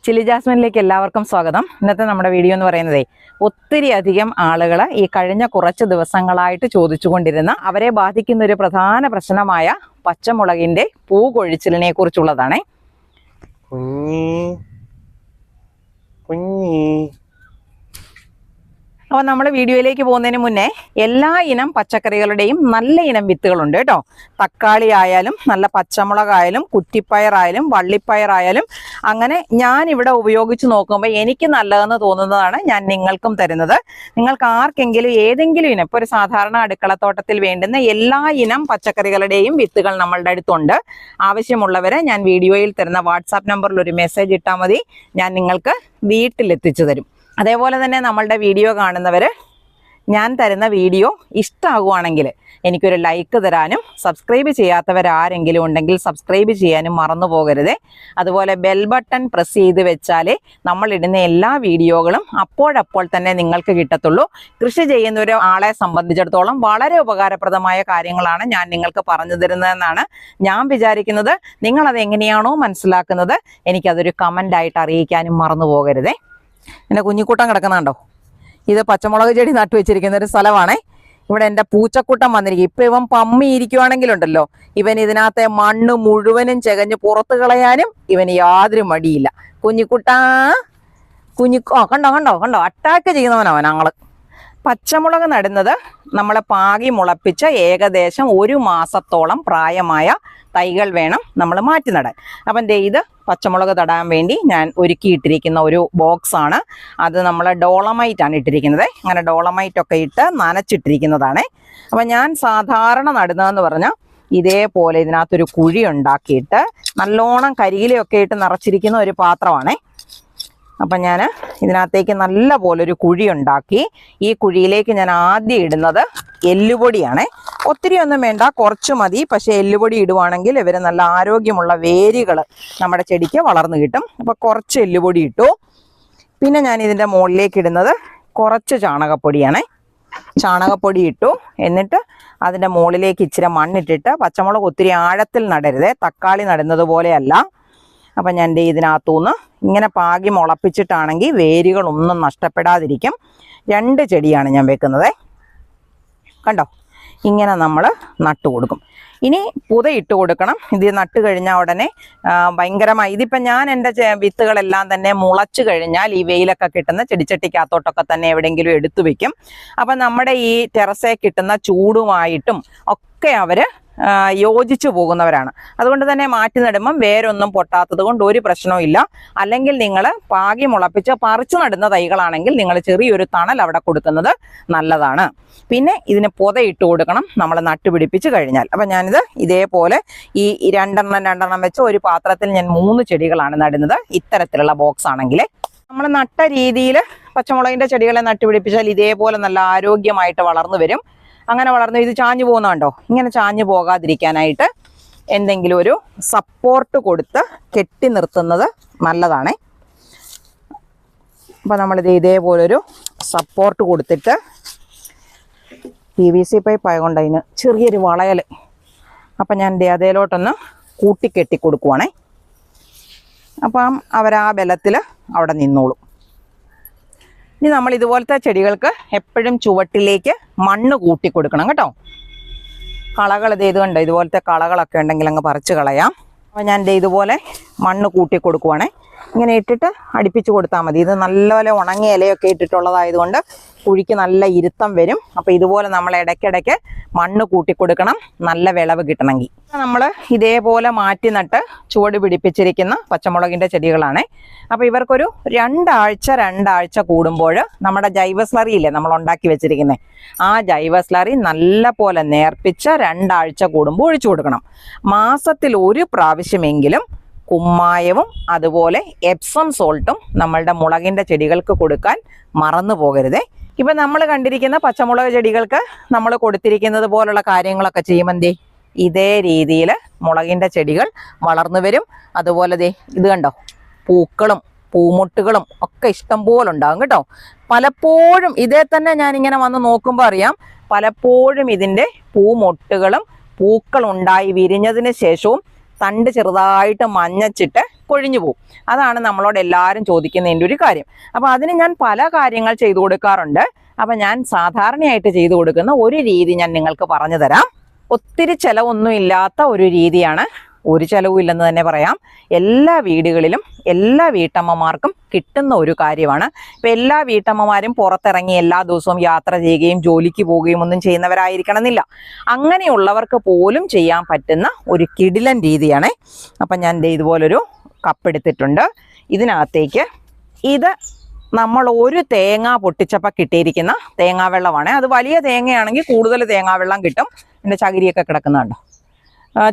Chilli ജാസ്മിനിലേക്ക് എല്ലാവർക്കും സ്വാഗതം. ഇന്നത്തെ നമ്മുടെ വീഡിയോ എന്ന് പറയുന്നത് ഒത്തിരി അധികം ആളുകൾ ഈ കഴിഞ്ഞ കുറച്ച് ദിവസങ്ങളായിട്ട് ചോദിച്ചുകൊണ്ടിരുന്ന അവരെ ബാധിക്കുന്ന ഒരു പ്രധാന പ്രശ്നമായ പച്ചമുളകിന്റെ പൂ കൊഴിച്ചിലിനെ കുറിച്ചുള്ളതാണ്. അപ്പോൾ നമ്മൾ വീഡിയോയിലേക്ക് പോകുന്നതിന് മുന്നേ എല്ലാ ഇനം പച്ചക്കറികളുടെയും നല്ല ഇനം വിത്തുകളുണ്ട് കേട്ടോ. തക്കാളി ആയാലും നല്ല പച്ചമുളകായാലും കുറ്റിപ്പയറായാലും വള്ളിപ്പയറായാലും അങ്ങനെ ഞാൻ ഇവിടെ ഉപയോഗിച്ച് നോക്കുമ്പോൾ എനിക്ക് നല്ലതെന്ന് തോന്നുന്നതാണ് ഞാൻ നിങ്ങൾക്കും തരുന്നത്. നിങ്ങൾക്ക് ആർക്കെങ്കിലും ഏതെങ്കിലും ഇനം, ഇപ്പോൾ ഒരു സാധാരണ അടുക്കളത്തോട്ടത്തിൽ വേണ്ടുന്ന എല്ലാ ഇനം പച്ചക്കറികളുടെയും വിത്തുകൾ നമ്മളുടെ അടുത്തുണ്ട്. ആവശ്യമുള്ളവരെ ഞാൻ വീഡിയോയിൽ തരുന്ന വാട്സാപ്പ് നമ്പറിൽ ഒരു മെസ്സേജ് ഇട്ടാൽ മതി, ഞാൻ നിങ്ങൾക്ക് വീട്ടിലെത്തിച്ചു തരും. അതേപോലെ തന്നെ നമ്മളുടെ വീഡിയോ കാണുന്നവർ ഞാൻ തരുന്ന വീഡിയോ ഇഷ്ടമാകുവാണെങ്കിൽ എനിക്കൊരു ലൈക്ക് തരാനും, സബ്സ്ക്രൈബ് ചെയ്യാത്തവരാരെങ്കിലും ഉണ്ടെങ്കിൽ സബ്സ്ക്രൈബ് ചെയ്യാനും മറന്നു പോകരുതേ. അതുപോലെ ബെൽ ബട്ടൺ പ്രസ് ചെയ്ത് വെച്ചാലേ നമ്മളിടുന്ന എല്ലാ വീഡിയോകളും അപ്പോഴപ്പോൾ തന്നെ നിങ്ങൾക്ക് കിട്ടത്തുള്ളൂ. കൃഷി ചെയ്യുന്ന ഒരു ആളെ സംബന്ധിച്ചിടത്തോളം വളരെ ഉപകാരപ്രദമായ കാര്യങ്ങളാണ് ഞാൻ നിങ്ങൾക്ക് പറഞ്ഞു തരുന്നതെന്നാണ് ഞാൻ വിചാരിക്കുന്നത്. നിങ്ങളത് എങ്ങനെയാണോ മനസ്സിലാക്കുന്നത് എനിക്കതൊരു കമൻ്റായിട്ട് അറിയിക്കാനും മറന്നു പോകരുതേ. എൻ്റെ കുഞ്ഞിക്കൂട്ടം കിടക്കുന്നുണ്ടോ? ഇത് പച്ചമുളക് ചെടി നട്ടു വെച്ചിരിക്കുന്ന ഒരു സ്ഥലമാണേ. ഇവിടെ എൻ്റെ പൂച്ചക്കൂട്ടം വന്നിരിക്കും. ഇപ്പം ഇവൻ പമ്മി ഇരിക്കുവാണെങ്കിലുണ്ടല്ലോ, ഇവൻ ഇതിനകത്തെ മണ്ണ് മുഴുവനും ചെകഞ്ഞ് പുറത്ത് കളയാനും ഇവന് യാതൊരു മടിയില്ല. കുഞ്ഞിക്കുട്ടാ കണ്ടോ കണ്ടോ കണ്ടോ, അറ്റാക്ക് ചെയ്യുന്നവനവൻ ഞങ്ങള്. പച്ചമുളക് നടുന്നത് നമ്മൾ പാകി മുളപ്പിച്ച ഏകദേശം 1 മാസത്തോളം പ്രായമായ തൈകൾ വേണം നമ്മൾ മാറ്റി നടാൻ. അപ്പം ഇത് പച്ചമുളക് തടാൻ വേണ്ടി ഞാൻ ഒരുക്കിയിട്ടിരിക്കുന്ന ഒരു ബോക്സാണ്. അത് നമ്മൾ ഡോളമൈറ്റ് ആണ് ഇട്ടിരിക്കുന്നത്. അങ്ങനെ ഡോളമൈറ്റ് ഒക്കെ ഇട്ട് നനച്ചിട്ടിരിക്കുന്നതാണ്. അപ്പം ഞാൻ സാധാരണ നടുന്നതെന്ന് പറഞ്ഞാൽ ഇതേപോലെ ഇതിനകത്തൊരു കുഴി ഉണ്ടാക്കിയിട്ട് നല്ലോണം കരിയിലൊക്കെ ഇട്ട് നിറച്ചിരിക്കുന്ന ഒരു പാത്രമാണേ. അപ്പം ഞാൻ ഇതിനകത്തേക്ക് നല്ല പോലെ ഒരു കുഴി ഉണ്ടാക്കി ഈ കുഴിയിലേക്ക് ഞാൻ ആദ്യം ഇടുന്നത് എല്ലുപൊടിയാണ്. ഒത്തിരി ഒന്നും വേണ്ട, കുറച്ച് മതി. പക്ഷേ എല്ലുപൊടി ഇടുവാണെങ്കിൽ ഇവർ നല്ല ആരോഗ്യമുള്ള വേരുകൾ നമ്മുടെ ചെടിക്ക് വളർന്നു കിട്ടും. അപ്പോൾ കുറച്ച് എല്ലുപൊടി ഇട്ടു. പിന്നെ ഞാൻ ഇതിൻ്റെ മുകളിലേക്ക് ഇടുന്നത് കുറച്ച് ചാണകപ്പൊടിയാണ്. ചാണകപ്പൊടി ഇട്ടു. എന്നിട്ട് അതിൻ്റെ മുകളിലേക്ക് ഇച്ചിരി മണ്ണിട്ടിട്ട്, പച്ചമുളക് ഒത്തിരി ആഴത്തിൽ നടരുതേ, തക്കാളി നടുന്നത് പോലെയല്ല. അപ്പം ഞാൻ ഇതിനകത്തുനിന്ന് ഇങ്ങനെ പാകി മുളപ്പിച്ചിട്ടാണെങ്കിൽ വേരുകളൊന്നും നഷ്ടപ്പെടാതിരിക്കും. 2 ചെടിയാണ് ഞാൻ വെക്കുന്നത്. കണ്ടോ, ഇങ്ങനെ നമ്മൾ നട്ടു കൊടുക്കും. ഇനി പുതയിട്ട് കൊടുക്കണം. ഇത് നട്ട് കഴിഞ്ഞാൽ ഉടനെ ഭയങ്കരമായി, ഇതിപ്പം ഞാൻ എൻ്റെ വിത്തുകളെല്ലാം തന്നെ മുളച്ച് കഴിഞ്ഞാൽ ഈ വെയിലൊക്കെ കിട്ടുന്ന ചെടിച്ചട്ടിക്കകത്തോട്ടൊക്കെ തന്നെ എവിടെയെങ്കിലും എടുത്തു വെക്കും. അപ്പം നമ്മുടെ ഈ ടെറസേ കിട്ടുന്ന ചൂടുമായിട്ടും ഒക്കെ അവർ യോജിച്ചു പോകുന്നവരാണ്. അതുകൊണ്ട് തന്നെ മാറ്റി നടുമ്പം വേരൊന്നും പൊട്ടാത്തത് കൊണ്ട് ഒരു പ്രശ്നവും ഇല്ല. അല്ലെങ്കിൽ നിങ്ങൾ പാകി മുളപ്പിച്ച് പറിച്ചു നടുന്ന തൈകളാണെങ്കിൽ നിങ്ങൾ ചെറിയൊരു തണൽ അവിടെ കൊടുക്കുന്നത് നല്ലതാണ്. പിന്നെ ഇതിന് പുതയിട്ട് കൊടുക്കണം നമ്മൾ നട്ടുപിടിപ്പിച്ച് കഴിഞ്ഞാൽ. അപ്പം ഞാനിത് ഇതേപോലെ ഈ 2 വെച്ച് ഒരു പാത്രത്തിൽ ഞാൻ 3 ചെടികളാണ് നടുന്നത്. ഇത്തരത്തിലുള്ള ബോക്സ് ആണെങ്കിൽ നമ്മൾ നട്ട രീതിയിൽ പച്ചമുളകിൻ്റെ ചെടികളെ നട്ടുപിടിപ്പിച്ചാൽ ഇതേപോലെ നല്ല ആരോഗ്യമായിട്ട് വളർന്നു വരും. അങ്ങനെ വളർന്നു ഇത് ചാഞ്ഞു പോകുന്നുണ്ടോ? ഇങ്ങനെ ചാഞ്ഞു പോകാതിരിക്കാനായിട്ട് എന്തെങ്കിലും ഒരു സപ്പോർട്ട് കൊടുത്ത് കെട്ടി നിർത്തുന്നത് നല്ലതാണ്. അപ്പോൾ നമ്മളിത് ഇതേപോലൊരു സപ്പോർട്ട് കൊടുത്തിട്ട് PVC പൈപ്പ് ആയതുകൊണ്ട് അതിന് ചെറിയൊരു വളയൽ, അപ്പം ഞാൻ അതേലോട്ടൊന്ന് കൂട്ടിക്കെട്ടി കൊടുക്കുവാണേ. അപ്പം അവരാ ബലത്തിൽ അവിടെ നിന്നോളും. ഇനി നമ്മൾ ഇതുപോലത്തെ ചെടികൾക്ക് എപ്പോഴും ചുവട്ടിലേക്ക് മണ്ണ് കൂട്ടി കൊടുക്കണം കേട്ടോ. കളകൾ ഇത് കണ്ടോ, ഇതുപോലത്തെ കളകളൊക്കെ ഉണ്ടെങ്കിൽ അങ്ങ് പറിച്ച് കളയാം. അപ്പോൾ ഞാൻ ഇതുപോലെ മണ്ണ് കൂട്ടി കൊടുക്കുവാണേ. ഇങ്ങനെ ഇട്ടിട്ട് അടുപ്പിച്ച് കൊടുത്താൽ മതി. ഇത് നല്ലപോലെ ഉണങ്ങിയ ഇലയൊക്കെ ഇട്ടിട്ടുള്ളതായതുകൊണ്ട് കുഴിക്ക് നല്ല ഇരുത്തം വരും. അപ്പോൾ ഇതുപോലെ നമ്മൾ ഇടയ്ക്കിടയ്ക്ക് മണ്ണ് കൂട്ടി കൊടുക്കണം, നല്ല വിളവ് കിട്ടണമെങ്കിൽ. നമ്മൾ ഇതേപോലെ മാറ്റി നട്ട് ചുവട് പിടിപ്പിച്ചിരിക്കുന്ന പച്ചമുളകിൻ്റെ ചെടികളാണ്. അപ്പോൾ ഇവർക്കൊരു 2 ആഴ്ച കൂടുമ്പോൾ നമ്മുടെ ജൈവ സ്ലറി ഇല്ലേ നമ്മൾ ഉണ്ടാക്കി വെച്ചിരിക്കുന്നത്, ആ ജൈവ സ്ലറി നല്ല പോലെ നേർപ്പിച്ച് 2 ആഴ്ച കൂടുമ്പോൾ ഒഴിച്ചു കൊടുക്കണം. മാസത്തിൽ 1 പ്രാവശ്യമെങ്കിലും കുമ്മായവും അതുപോലെ എപ്സം സോൾട്ടും നമ്മളുടെ മുളകിൻ്റെ ചെടികൾക്ക് കൊടുക്കാൻ മറന്നു പോകരുതേ. ഇപ്പം നമ്മൾ കണ്ടിരിക്കുന്ന പച്ചമുളക് ചെടികൾക്ക് നമ്മൾ കൊടുത്തിരിക്കുന്നത് പോലുള്ള കാര്യങ്ങളൊക്കെ ചെയ്യുമ്പോൾ ഇതേ രീതിയിൽ മുളകിൻ്റെ ചെടികൾ വളർന്നു വരും. അതുപോലെ ഇത് കണ്ടോ, പൂക്കളും പൂമൊട്ടുകളും ഒക്കെ ഇഷ്ടം പോലെ ഉണ്ടാകും കേട്ടോ. പലപ്പോഴും ഇതേ തന്നെ ഞാനിങ്ങനെ വന്ന് നോക്കുമ്പോൾ അറിയാം, പലപ്പോഴും ഇതിൻ്റെ പൂമൊട്ടുകളും പൂക്കളുണ്ടായി വിരിഞ്ഞതിന് ശേഷവും തണ്ട് ചെറുതായിട്ട് മഞ്ഞച്ചിട്ട് കൊഴിഞ്ഞു പോകും. അതാണ് നമ്മളോട് എല്ലാവരും ചോദിക്കുന്നതിൻ്റെ ഒരു കാര്യം. അപ്പോൾ അതിന് ഞാൻ പല കാര്യങ്ങൾ ചെയ്തു കൊടുക്കാറുണ്ട്. അപ്പം ഞാൻ സാധാരണയായിട്ട് ചെയ്തു കൊടുക്കുന്ന ഒരു രീതി ഞാൻ നിങ്ങൾക്ക് പറഞ്ഞു തരാം. ഒത്തിരി ചിലവൊന്നും ഇല്ലാത്ത ഒരു രീതിയാണ്, ഒരു ചിലവും ഇല്ലെന്ന് തന്നെ പറയാം. എല്ലാ വീടുകളിലും എല്ലാ വീട്ടമ്മമാർക്കും കിട്ടുന്ന ഒരു കാര്യമാണ്. ഇപ്പം എല്ലാ വീട്ടമ്മമാരും പുറത്തിറങ്ങി എല്ലാ ദിവസവും യാത്ര ചെയ്യുകയും ജോലിക്ക് പോവുകയും ഒന്നും ചെയ്യുന്നവരായിരിക്കണമെന്നില്ല. അങ്ങനെയുള്ളവർക്ക് പോലും ചെയ്യാൻ പറ്റുന്ന ഒരു കിടിലൻ രീതിയാണ്. അപ്പം ഞാൻ ഇതുപോലൊരു കപ്പ് എടുത്തിട്ടുണ്ട്. ഇതിനകത്തേക്ക് ഇത് നമ്മൾ ഒരു തേങ്ങ പൊട്ടിച്ചപ്പോൾ കിട്ടിയിരിക്കുന്ന തേങ്ങാവെള്ളമാണ്. അത് വലിയ തേങ്ങയാണെങ്കിൽ കൂടുതൽ തേങ്ങാവെള്ളം കിട്ടും. എൻ്റെ ചകിരിയൊക്കെ കിടക്കുന്നുണ്ടോ.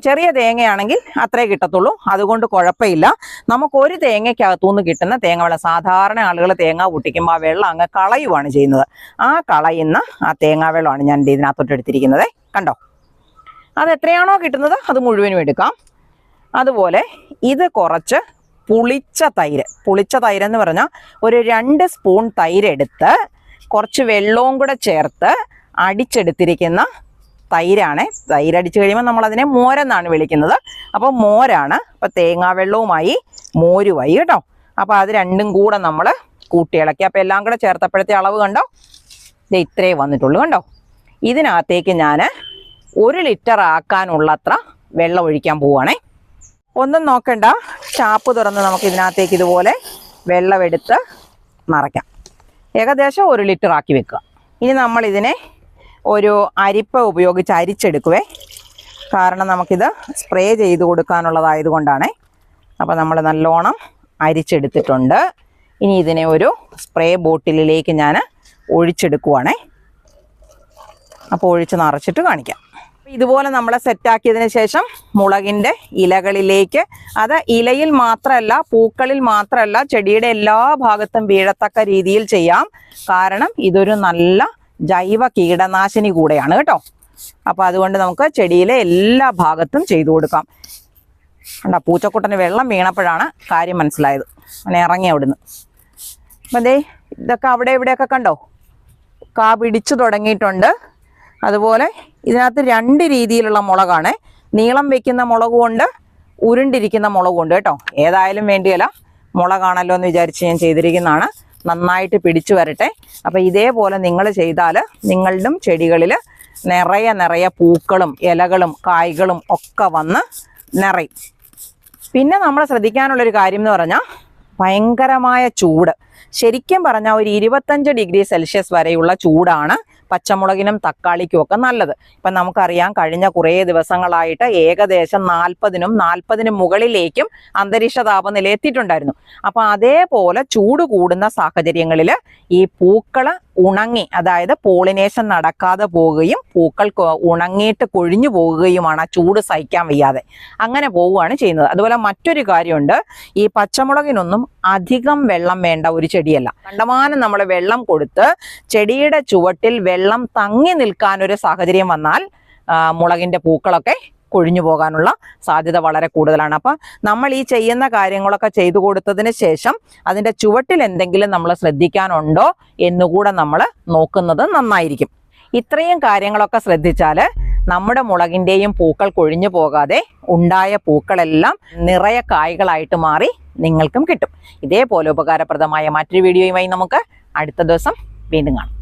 ചെറിയ തേങ്ങയാണെങ്കിൽ അത്രേ കിട്ടത്തുള്ളൂ. അതുകൊണ്ട് കുഴപ്പമില്ല. നമുക്കൊരു തേങ്ങയ്ക്കകത്തുനിന്ന് കിട്ടുന്ന തേങ്ങാവെള്ളം, സാധാരണ ആളുകൾ തേങ്ങ പൊട്ടിക്കുമ്പോൾ ആ വെള്ളം അങ്ങ് കളയുവാണ് ചെയ്യുന്നത്. ആ കളയുന്ന ആ തേങ്ങാവെള്ളമാണ് ഞാൻ ഇതിനകത്തോട്ട് എടുത്തിരിക്കുന്നത്. കണ്ടോ, അത് എത്രയാണോ കിട്ടുന്നത് അത് മുഴുവനും എടുക്കാം. അതുപോലെ ഇത് കുറച്ച് പുളിച്ച തൈര് എന്ന് പറഞ്ഞാൽ ഒരു 2 സ്പൂൺ തൈര് എടുത്ത് കുറച്ച് വെള്ളവും കൂടെ ചേർത്ത് അടിച്ചെടുത്തിരിക്കുന്ന തൈരാണ്. തൈരടിച്ച് കഴിയുമ്പോൾ നമ്മളതിനെ മോരെന്നാണ് വിളിക്കുന്നത്. അപ്പോൾ മോരാണ്. അപ്പോൾ തേങ്ങാവെള്ളവുമായി മോരുമായി കേട്ടോ. അപ്പോൾ അത് രണ്ടും കൂടെ നമ്മൾ കൂട്ടിയിളക്കി. അപ്പോൾ എല്ലാം കൂടെ ചേർത്തപ്പോഴത്തെ അളവ് കണ്ടോ, ഇത് ഇത്രേ വന്നിട്ടുള്ളൂ കണ്ടോ. ഇതിനകത്തേക്ക് ഞാൻ 1 ലിറ്റർ ആക്കാനുള്ളത്ര വെള്ളം ഒഴിക്കാൻ പോവുകയാണേ. ഒന്നും നോക്കണ്ട, ടാപ്പ് തുറന്ന് നമുക്ക് ഇതിനകത്തേക്ക് ഇതുപോലെ വെള്ളമെടുത്ത് നിറയ്ക്കാം. ഏകദേശം 1 ലിറ്റർ ആക്കി വെക്കുക. ഇനി നമ്മളിതിനെ ഒരു അരിപ്പ ഉപയോഗിച്ച് അരിച്ചെടുക്കുവേ. കാരണം നമുക്കിത് സ്പ്രേ ചെയ്ത് കൊടുക്കാനുള്ളതായത് കൊണ്ടാണേ. അപ്പോൾ നമ്മൾ നല്ലോണം അരിച്ചെടുത്തിട്ടുണ്ട്. ഇനി ഇതിനെ ഒരു സ്പ്രേ ബോട്ടിലിലേക്ക് ഞാൻ ഒഴിച്ചെടുക്കുവാണേ. അപ്പോൾ ഒഴിച്ച് നിറച്ചിട്ട് കാണിക്കാം. ഇതുപോലെ നമ്മൾ സെറ്റാക്കിയതിന് ശേഷം മുളകിൻ്റെ ഇലകളിലേക്ക്, അത് ഇലയിൽ മാത്രമല്ല പൂക്കളിൽ മാത്രമല്ല ചെടിയുടെ എല്ലാ ഭാഗത്തും വീഴത്തക്ക രീതിയിൽ ചെയ്യാം. കാരണം ഇതൊരു നല്ല ജൈവ കീടനാശിനി കൂടെയാണ് കേട്ടോ. അപ്പോൾ അതുകൊണ്ട് നമുക്ക് ചെടിയിലെ എല്ലാ ഭാഗത്തും ചെയ്തു കൊടുക്കാം. കണ്ടോ, പൂച്ചക്കുട്ടന് വെള്ളം വീണപ്പോഴാണ് കാര്യം മനസ്സിലായത്. അങ്ങനെ ഇറങ്ങി അവിടുന്ന്. അപ്പം ദേ ഇതൊക്കെ അവിടെ ഇവിടെയൊക്കെ കണ്ടോ കാ പിടിച്ചു തുടങ്ങിയിട്ടുണ്ട്. അതുപോലെ ഇതിനകത്ത് 2 രീതിയിലുള്ള മുളകാണ്. നീളം വെക്കുന്ന മുളകുമുണ്ട്, ഉരുണ്ടിരിക്കുന്ന മുളകുമുണ്ട് കേട്ടോ. ഏതായാലും വേണ്ടിയല്ല, മുളകാണല്ലോ എന്ന് വിചാരിച്ച് ഞാൻ ചെയ്തിരിക്കുന്നതാണ്. നന്നായിട്ട് പിടിച്ചു വരട്ടെ. അപ്പോൾ ഇതേപോലെ നിങ്ങൾ ചെയ്താൽ നിങ്ങളുടെയും ചെടികളിൽ നിറയെ പൂക്കളും ഇലകളും കായ്കളും ഒക്കെ വന്ന് നിറയും. പിന്നെ നമ്മൾ ശ്രദ്ധിക്കാനുള്ളൊരു കാര്യം എന്ന് പറഞ്ഞാൽ ഭയങ്കരമായ ചൂട്. ശരിക്കും പറഞ്ഞാൽ ഒരു 25 ഡിഗ്രി സെൽഷ്യസ് വരെയുള്ള ചൂടാണ് പച്ചമുളകിനും തക്കാളിക്കും ഒക്കെ നല്ലത്. ഇപ്പം നമുക്കറിയാം, കഴിഞ്ഞ കുറേ ദിവസങ്ങളായിട്ട് ഏകദേശം 40-നും മുകളിലേക്കും അന്തരീക്ഷ താപനില എത്തിയിട്ടുണ്ടായിരുന്നു. അപ്പോൾ അതേപോലെ ചൂട് കൂടുന്ന സാഹചര്യങ്ങളിൽ ഈ പൂക്കൾ ഉണങ്ങി, അതായത് പോളിനേഷൻ നടക്കാതെ പോവുകയും പൂക്കൾ ഉണങ്ങിയിട്ട് കൊഴിഞ്ഞു പോകുകയുമാണ് ആ ചൂട് സഹിക്കാൻ വയ്യാതെ. അങ്ങനെ പോവുകയാണ് ചെയ്യുന്നത്. അതുപോലെ മറ്റൊരു കാര്യമുണ്ട്, ഈ പച്ചമുളകിനൊന്നും അധികം വെള്ളം വേണ്ട ഒരു ചെടിയല്ല. കണ്ടമാനം നമ്മൾ വെള്ളം കൊടുത്ത് ചെടിയുടെ ചുവട്ടിൽ വെള്ളം തങ്ങി നിൽക്കാനൊരു സാഹചര്യം വന്നാൽ മുളകിൻ്റെ പൂക്കളൊക്കെ കൊഴിഞ്ഞു പോകാനുള്ള സാധ്യത വളരെ കൂടുതലാണ്. അപ്പം നമ്മൾ ഈ ചെയ്യുന്ന കാര്യങ്ങളൊക്കെ ചെയ്തു കൊടുത്തതിന് ശേഷം അതിൻ്റെ ചുവട്ടിൽ എന്തെങ്കിലും നമ്മൾ ശ്രദ്ധിക്കാനുണ്ടോ എന്നുകൂടെ നമ്മൾ നോക്കുന്നത് നന്നായിരിക്കും. ഇത്രയും കാര്യങ്ങളൊക്കെ ശ്രദ്ധിച്ചാൽ നമ്മുടെ മുളകിൻ്റെയും പൂക്കൾ കൊഴിഞ്ഞു പോകാതെ ഉണ്ടായ പൂക്കളെല്ലാം നിറയെ കായ്കളായിട്ട് മാറി നിങ്ങൾക്കും കിട്ടും. ഇതേപോലെ ഉപകാരപ്രദമായ മറ്റൊരു വീഡിയോയുമായി നമുക്ക് അടുത്ത ദിവസം വീണ്ടും കാണാം.